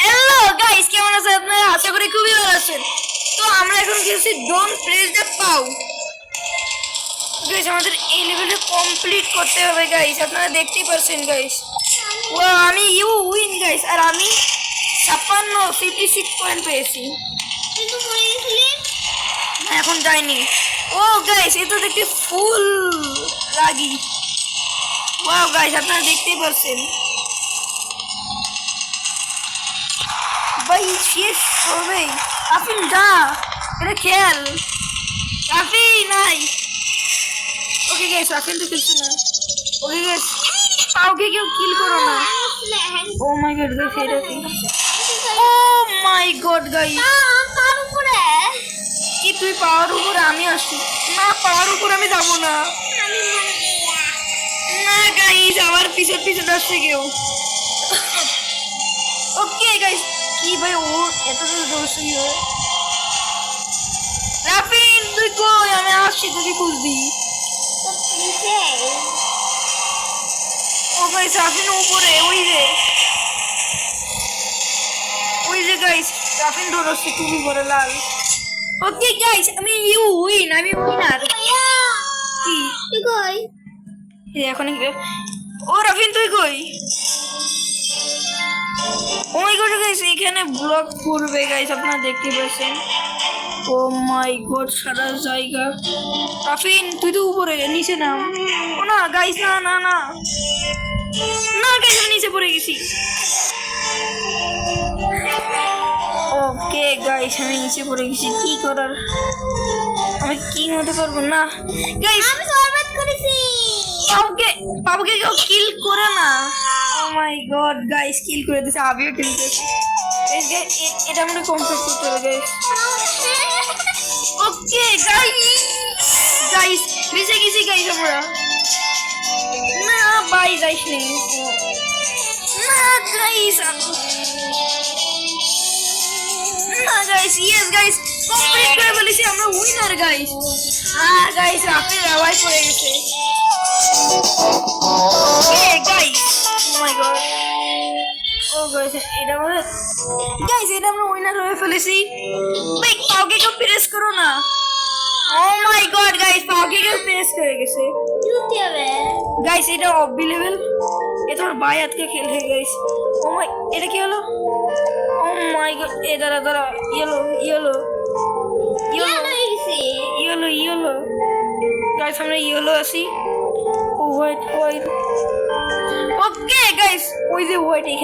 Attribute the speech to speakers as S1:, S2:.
S1: Hello guys, কেমন আছেন আপনারা? আশা করি খুবই ভালো আছেন। তো আমরা এখন খেলছি don't press the pav. Guys, আমাদের এই লেভেলটা কমপ্লিট করতে হবে গাইস। আপনারা দেখতেই পাচ্ছেন গাইস। ও আমি ইউ উইন গাইস, আর আমি 56 পয়েন্ট পেয়েছি।
S2: কিন্তু মরে গেছিলি
S1: এখন যাইনি। ও গাইস, এ তো দেখতে ফুল রাগি। ওয়াও গাইস, আপনারা দেখতেই পাচ্ছেন ভাই শেষ হবে। আফিন যা, এটা খেল। রাফি নাই। ওকে গাইস, রাফিন তো খেলছে না। ওকে গাইস, কাউকে কেউ কিল করো না। ও মাই গড গাইস, এটা কি? ও মাই গড গাইস,
S2: তার উপরে
S1: কি তুই পাওয়ার উপরে? আমি আসছি না, পাওয়ার উপরে আমি যাবো না।
S2: আমি মরে গেলাম।
S1: না গাইস, আমার পিছন পিছন আসছে কেউ। ওকে গাইস, কি ভাই ও এত দোষী হয়? রাফিন তুই কই? আমি আসছি তোকে খুঁজবি।
S2: তো নিচে
S1: ও গাইস, রাফিন উপরে, ওই যে গাইস, রাফিন ধরছে খুবই বড় লাল। ওকে গাইস, আমি আমি উইনার।
S2: ভাইয়া
S1: কি
S2: তুই কই?
S1: এই এখন ও রাফিন তুই কই? ও মাই গড গাইস, এখানে ব্লক করবে গাইস, আপনারা দেখতে পাচ্ছেন। ও মাই গড, সারা জায়গা। রাফিন তুই তো উপরে, নিচে নাম। ও না গাইস, না না না না গাইস, আমি নিচে পড়ে গেছি। ওকে গাইস, আমি নিচে পড়ে গেছি। কি করার, আমি কি হতে পারবো না গাইস।
S2: আমি সরবত করেছি।
S1: পাবুকে কেউ কিল করে না। ও মাই গড গাইস, কিল করে দিয়েছে। আমিও কিল করেছি। এটা আমরা কমপ্লিট করতে হবে গাইস। ওকে গাইস বেঁচে গেছি গাইস আমরা। না বাই যাইস নেই না গাইস, না গাইস, ইয়েস গাইস, কমপ্লিট করে ফেলেছি আমরা, উইনার গাইস। হ্যাঁ গাইস, রাফির রাওয়াই পড়ে গেছে। ওকে গাইস, ও মাই গড, ও গাইস এটা আমরা উইনার হয়ে ফেলেছি। ভাই কাউকে কেউ প্রেস করো না। ও মাই গড গাইস, কাউকে কেউ প্রেস করে গেছে
S2: জুতি হবে
S1: গাইস। এটা অববি লেভেল, এ তোর ভাই আজকে খেলছে গাইস। ও মাই, এটা কি হলো? ও মাই গড, এ দাঁড়া ইয়েলো
S2: হয়ে গেছে।
S1: গাইস, আমরা ইয়েলো আছি। ও হোয়াইট। ওকে গাইস, ওই যে হোয়াইট এখানে